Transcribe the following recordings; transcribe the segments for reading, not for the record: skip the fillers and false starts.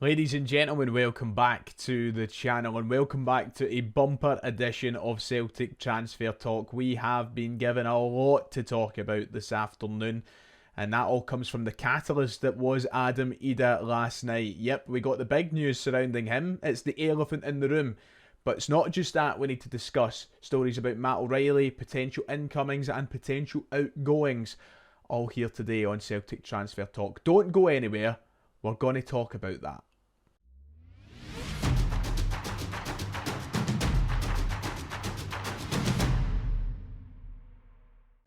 Ladies and gentlemen, welcome back to the channel and welcome back to a bumper edition of Celtic Transfer Talk. We have been given a lot to talk about this afternoon, and that all comes from the catalyst that was Adam Idah last night. Yep, we got the big news surrounding him. It's the elephant in the room. But it's not just that we need to discuss. Stories about Matt O'Riley, potential incomings and potential outgoings, all here today on Celtic Transfer Talk. Don't go anywhere. We're going to talk about that.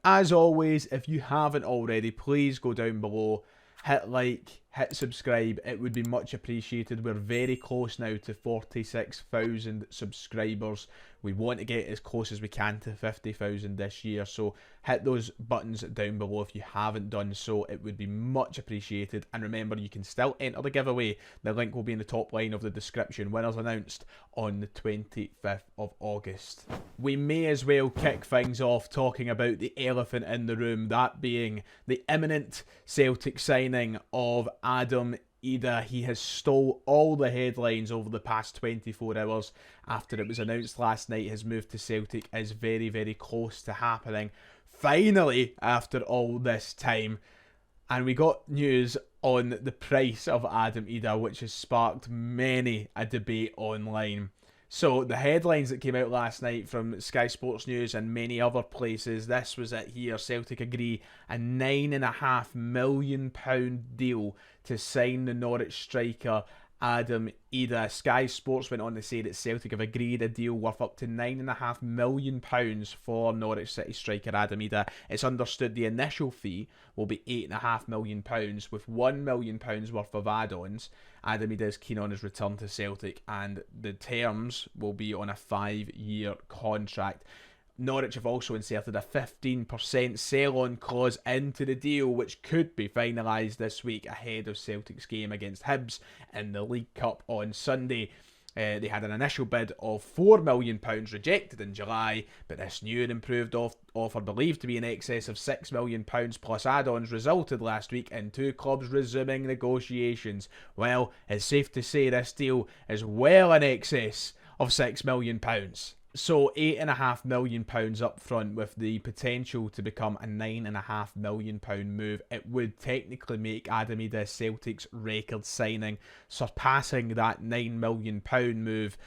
As always, if you haven't already, please go down below, hit like, hit subscribe. It would be much appreciated. We're very close now to 46,000 subscribers. We want to get as close as we can to 50,000 this year. So hit those buttons down below if you haven't done so. It would be much appreciated. And remember, you can still enter the giveaway. The link will be in the top line of the description. Winners announced on the 25th of August. We may as well kick things off talking about the elephant in the room, that being the imminent Celtic signing of Adam Idah. He has stole all the headlines over the past 24 hours after it was announced last night his move to Celtic is very, very close to happening. Finally, after all this time. And we got news on the price of Adam Idah, which has sparked many a debate online. So the headlines that came out last night from Sky Sports News and many other places, this was it here. Celtic agree a £9.5 million deal to sign the Norwich striker Adam Idah. Sky Sports went on to say that Celtic have agreed a deal worth up to £9.5 million for Norwich City striker Adam Idah. It's understood the initial fee will be £8.5 million with £1 million worth of add-ons. Adam Idah is keen on his return to Celtic and the terms will be on a 5-year contract. Norwich have also inserted a 15% sell-on clause into the deal, which could be finalised this week ahead of Celtic's game against Hibs in the League Cup on Sunday. They had an initial bid of £4 million rejected in July, but this new and improved offer, believed to be in excess of £6 million plus add-ons, resulted last week in two clubs resuming negotiations. Well, it's safe to say this deal is well in excess of £6 million. So £8.5 million up front with the potential to become a £9.5 million move. It would technically make Adam Idah Celtic's record signing, surpassing that £9 million move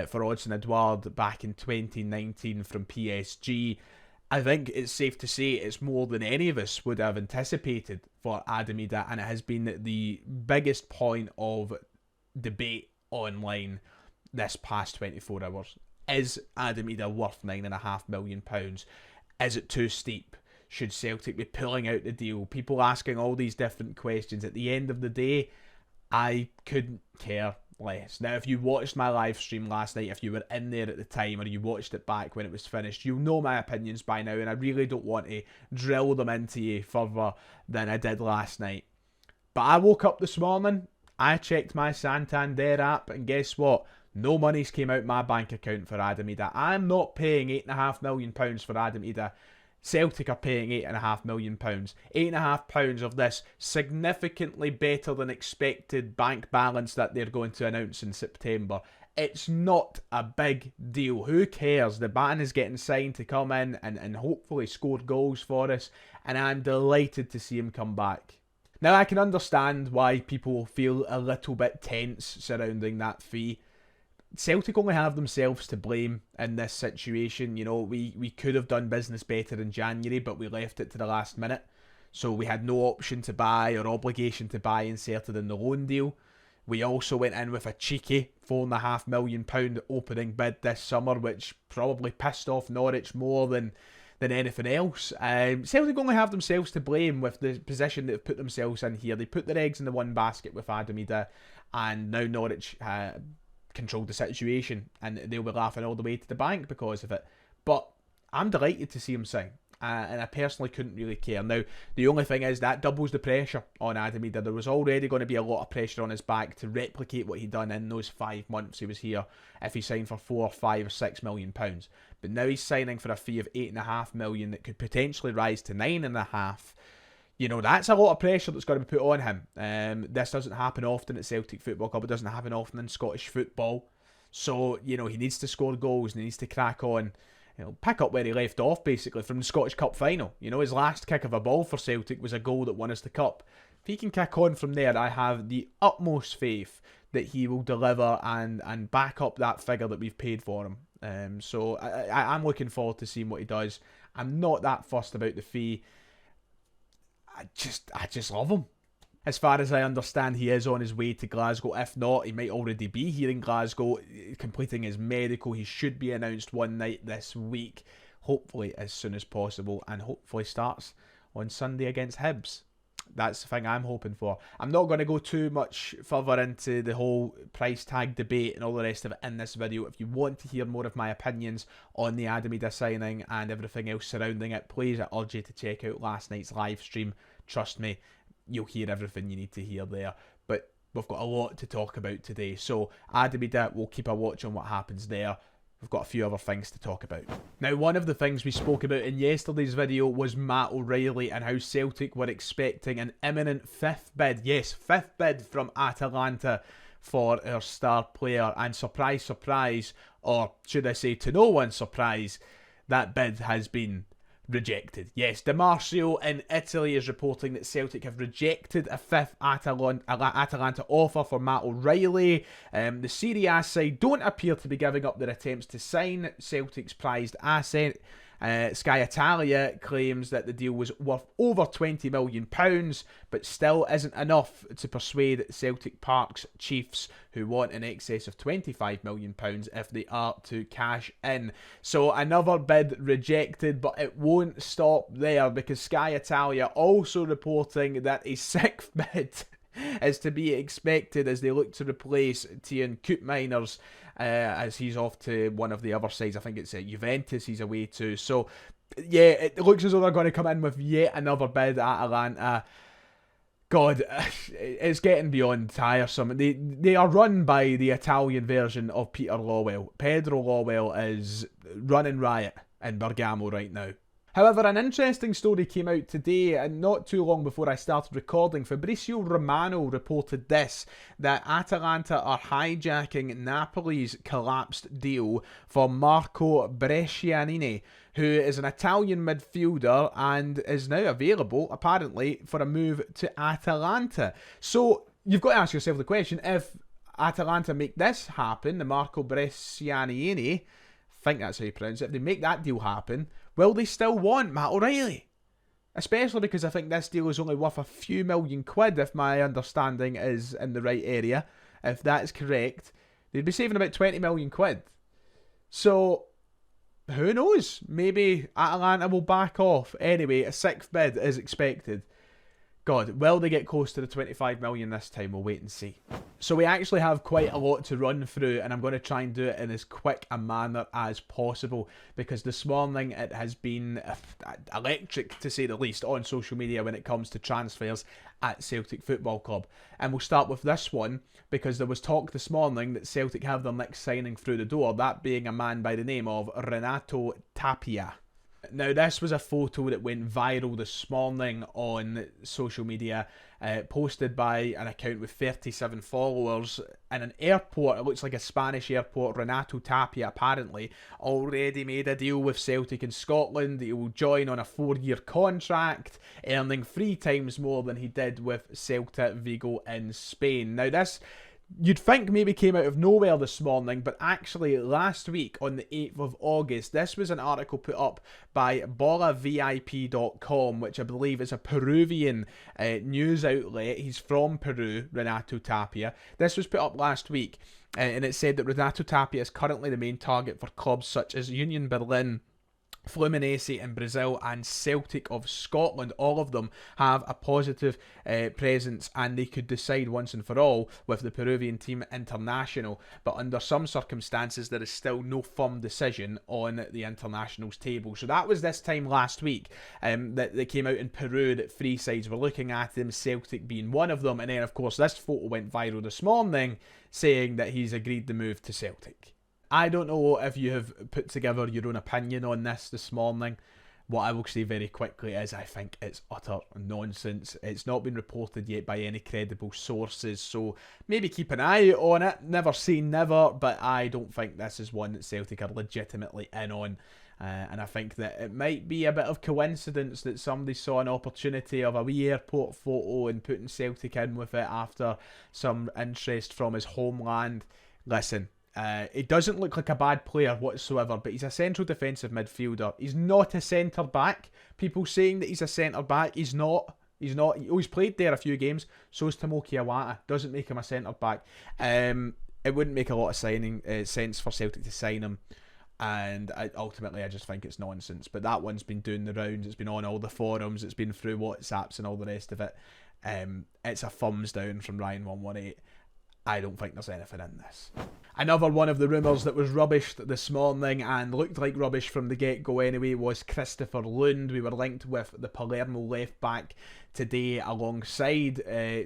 for Odsonne Edouard back in 2019 from PSG. I think it's safe to say it's more than any of us would have anticipated for Adam Idah, and it has been the biggest point of debate online this past 24 hours. Is Adam Idah worth £9.5 million? Is it too steep? Should Celtic be pulling out the deal? People asking all these different questions. At the end of the day, I couldn't care less. Now, if you watched my live stream last night, if you were in there at the time or you watched it back when it was finished, you'll know my opinions by now, and I really don't want to drill them into you further than I did last night. But I woke up this morning, I checked my Santander app, and guess what? No money's came out my bank account for Adam Idah. I'm not paying £8.5 million for Adam Idah. Celtic are paying £8.5 million. £8.5 of this significantly better than expected bank balance that they're going to announce in September. It's not a big deal. Who cares? The man is getting signed to come in and hopefully score goals for us. And I'm delighted to see him come back. Now, I can understand why people feel a little bit tense surrounding that fee. Celtic only have themselves to blame in this situation. You know, we could have done business better in January, but we left it to the last minute. So we had no option to buy or obligation to buy inserted in the loan deal. We also went in with a cheeky £4.5 million opening bid this summer, which probably pissed off Norwich more than anything else. Celtic only have themselves to blame with the position they've put themselves in here. They put their eggs in the one basket with Adam Idah, and now Norwich controlled the situation, and they'll be laughing all the way to the bank because of it. But I'm delighted to see him sign, and I personally couldn't really care. Now, the only thing is that doubles the pressure on Adam Idah. There was already going to be a lot of pressure on his back to replicate what he'd done in those 5 months he was here if he signed for £4, £5 or £6 million. But now he's signing for a fee of £8.5 million that could potentially rise to £9.5 million. You know, that's a lot of pressure that's got to be put on him. This doesn't happen often at Celtic Football Club. It doesn't happen often in Scottish football. So, you know, he needs to score goals and he needs to crack on. You know, pick up where he left off, basically, from the Scottish Cup final. You know, his last kick of a ball for Celtic was a goal that won us the Cup. If he can kick on from there, I have the utmost faith that he will deliver and back up that figure that we've paid for him. So I'm looking forward to seeing what he does. I'm not that fussed about the fee. I just love him. As far as I understand, he is on his way to Glasgow. If not, he might already be here in Glasgow, completing his medical. He should be announced one night this week, hopefully as soon as possible, and hopefully starts on Sunday against Hibs. That's the thing I'm hoping for. I'm not going to go too much further into the whole price tag debate and all the rest of it in this video. If you want to hear more of my opinions on the Idah signing and everything else surrounding it, please, I urge you to check out last night's live stream. Trust me, you'll hear everything you need to hear there. But we've got a lot to talk about today. So Idah, we'll keep a watch on what happens there. We've got a few other things to talk about. Now, one of the things we spoke about in yesterday's video was Matt O'Riley and how Celtic were expecting an imminent fifth bid. Yes, fifth bid from Atalanta for our star player. And surprise, surprise, or should I say to no one's surprise, that bid has been rejected. Yes, Demarcio in Italy is reporting that Celtic have rejected a fifth Atalanta offer for Matt O'Riley. The Serie A side don't appear to be giving up their attempts to sign Celtic's prized asset. Sky Italia claims that the deal was worth over £20 million, but still isn't enough to persuade Celtic Park's chiefs, who want in excess of £25 million if they are to cash in. So another bid rejected, but it won't stop there, because Sky Italia also reporting that a sixth bid is to be expected as they look to replace Tian Koopmeiners, as he's off to one of the other sides. I think it's Juventus he's away to. So, yeah, it looks as though they're going to come in with yet another bid at Atalanta. God, it's getting beyond tiresome. They are run by the Italian version of Peter Lawwell. Pedro Lawwell is running riot in Bergamo right now. However, an interesting story came out today, and not too long before I started recording. Fabrizio Romano reported this, that Atalanta are hijacking Napoli's collapsed deal for Marco Brescianini, who is an Italian midfielder and is now available, apparently, for a move to Atalanta. So, you've got to ask yourself the question, if Atalanta make this happen, the Marco Brescianini, I think that's how you pronounce it, if they make that deal happen, will they still want Matt O'Riley? Especially because I think this deal is only worth a few £1,000,000, if my understanding is in the right area. If that's correct, they'd be saving about £20 million. So, who knows? Maybe Atalanta will back off. Anyway, a sixth bid is expected. God, will they get close to the 25 million this time? We'll wait and see. So we actually have quite a lot to run through, and I'm going to try and do it in as quick a manner as possible, because this morning it has been electric, to say the least, on social media when it comes to transfers at Celtic Football Club. And we'll start with this one, because there was talk this morning that Celtic have their next signing through the door, that being a man by the name of Renato Tapia. Now, this was a photo that went viral this morning on social media, posted by an account with 37 followers in an airport. It looks like a Spanish airport. Renato Tapia apparently already made a deal with Celtic in Scotland. He will join on a 4-year contract, earning 3 times more than he did with Celta Vigo in Spain. Now, this, you'd think maybe came out of nowhere this morning, but actually last week on the 8th of August, this was an article put up by BolaVIP.com, which I believe is a Peruvian news outlet. He's from Peru, Renato Tapia. This was put up last week, and it said that Renato Tapia is currently the main target for clubs such as Union Berlin, Fluminense in Brazil and Celtic of Scotland. All of them have a positive presence, and they could decide once and for all with the Peruvian team international. But under some circumstances, there is still no firm decision on the internationals table. So that was this time last week that they came out in Peru that 3 sides were looking at him, Celtic being one of them. And then, of course, this photo went viral this morning saying that he's agreed to move to Celtic. I don't know if you have put together your own opinion on this morning, What I will say very quickly is I think it's utter nonsense. It's not been reported yet by any credible sources, so maybe keep an eye on it. Never say never, but I don't think this is one that Celtic are legitimately in on. And I think that it might be a bit of coincidence that somebody saw an opportunity of a wee airport photo and putting Celtic in with it after some interest from his homeland. Listen, he doesn't look like a bad player whatsoever, but he's a central defensive midfielder. He's not a centre-back. People saying that he's a centre-back, he's not. He's not. He's played there a few games. So is Tomoki Iwata. Doesn't make him a centre-back. It wouldn't make a lot of sense for Celtic to sign him. And ultimately, I just think it's nonsense. But that one's been doing the rounds. It's been on all the forums. It's been through WhatsApps and all the rest of it. It's a thumbs down from Ryan118. I don't think there's anything in this. Another one of the rumours that was rubbished this morning and looked like rubbish from the get-go anyway was Christopher Lund. We were linked with the Palermo left-back today alongside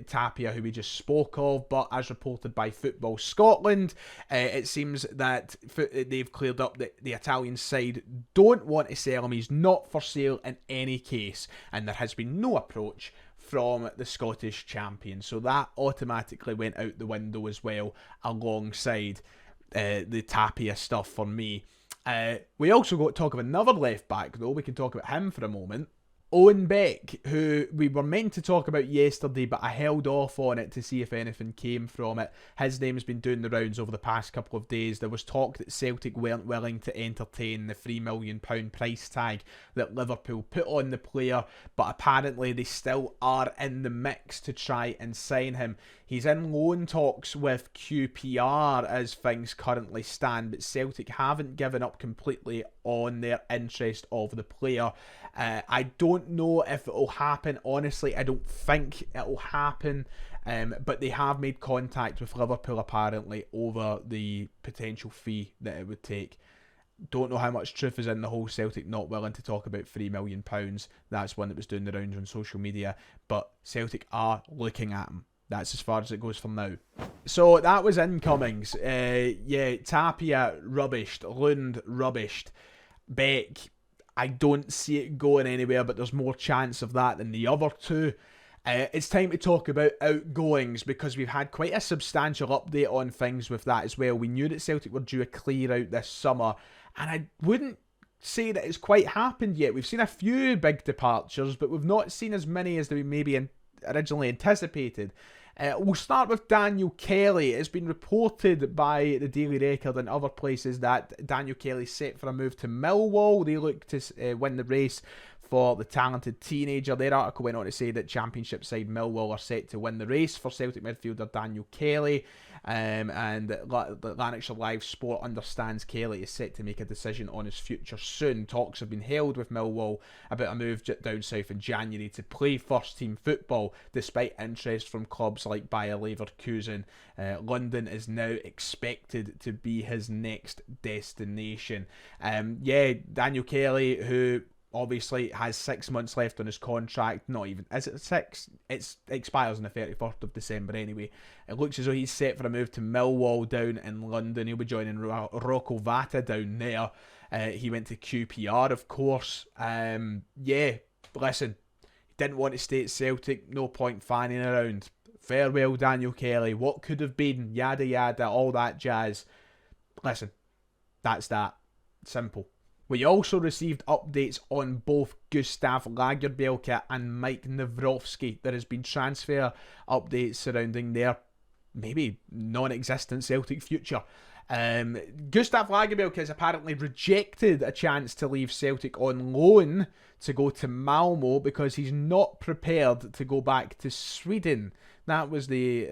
Tapia, who we just spoke of, but as reported by Football Scotland, it seems that they've cleared up that the Italian side don't want to sell him. He's not for sale in any case, and there has been no approach from the Scottish champion. So that automatically went out the window as well, alongside the Tapia stuff for me. We also got talk of another left back though. We can talk about him for a moment. Owen Beck, who we were meant to talk about yesterday, but I held off on it to see if anything came from it. His name's been doing the rounds over the past couple of days. There was talk that Celtic weren't willing to entertain the £3 million price tag that Liverpool put on the player, but apparently they still are in the mix to try and sign him. He's in loan talks with QPR as things currently stand, but Celtic haven't given up completely on their interest of the player. I don't know if it will happen. Honestly, I don't think it will happen. But they have made contact with Liverpool apparently over the potential fee that it would take. Don't know how much truth is in the whole Celtic not willing to talk about £3 million. That's one that was doing the rounds on social media. But Celtic are looking at him. That's as far as it goes for now. So that was incomings. Tapia rubbished. Lund rubbished. Beck, I don't see it going anywhere, but there's more chance of that than the other two. It's time to talk about outgoings because we've had quite a substantial update on things with that as well. We knew that Celtic were due a clear out this summer, and I wouldn't say that it's quite happened yet. We've seen a few big departures, but we've not seen as many as we maybe originally anticipated. We'll start with Daniel Kelly. It's been reported by the Daily Record and other places that Daniel Kelly's set for a move to Millwall. They look to win the race for the talented teenager. Their article went on to say that Championship side Millwall are set to win the race for Celtic midfielder Daniel Kelly. And Lanarkshire Live Sport understands Kelly is set to make a decision on his future soon. Talks have been held with Millwall about a move down south in January to play first team football, despite interest from clubs like Bayer Leverkusen. London is now expected to be his next destination. Daniel Kelly, who obviously has 6 months left on his contract. Not even, is it 6? It expires on the 31st of December anyway. It looks as though he's set for a move to Millwall down in London. He'll be joining Rocco Vata down there. He went to QPR, of course. Listen, he didn't want to stay at Celtic. No point fanning around. Farewell, Daniel Kelly. What could have been? Yada yada, all that jazz. Listen, that's that. Simple. We also received updates on both Gustav Lagerbielke and Mike Nawrowski. There has been transfer updates surrounding their maybe non-existent Celtic future. Gustav Lagerbielke has apparently rejected a chance to leave Celtic on loan to go to Malmo because he's not prepared to go back to Sweden. That was the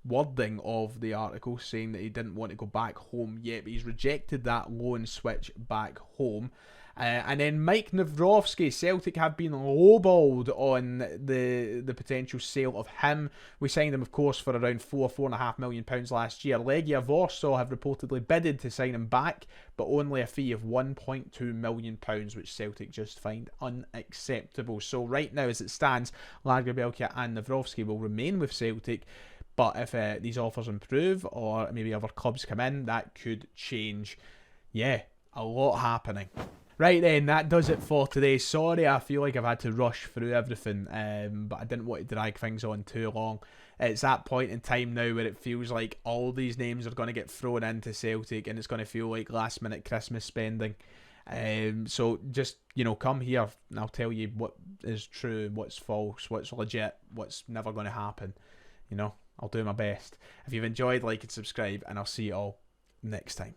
wording of the article, saying that he didn't want to go back home yet, but he's rejected that loan switch back home. And then Mike Nawrowski, Celtic have been lowballed on the potential sale of him. We signed him, of course, for around £4.5 million last year. Legia Warsaw have reportedly bidded to sign him back, but only a fee of £1.2 million, which Celtic just find unacceptable. So right now, as it stands, Lagerbielke and Nawrowski will remain with Celtic, but if these offers improve or maybe other clubs come in, that could change. Yeah, a lot happening. Right then, that does it for today. Sorry, I feel like I've had to rush through everything, but I didn't want to drag things on too long. It's that point in time now where it feels like all these names are going to get thrown into Celtic, and it's going to feel like last minute Christmas spending. So just, come here and I'll tell you what is true, what's false, what's legit, what's never going to happen. I'll do my best. If you've enjoyed, like and subscribe, and I'll see you all next time.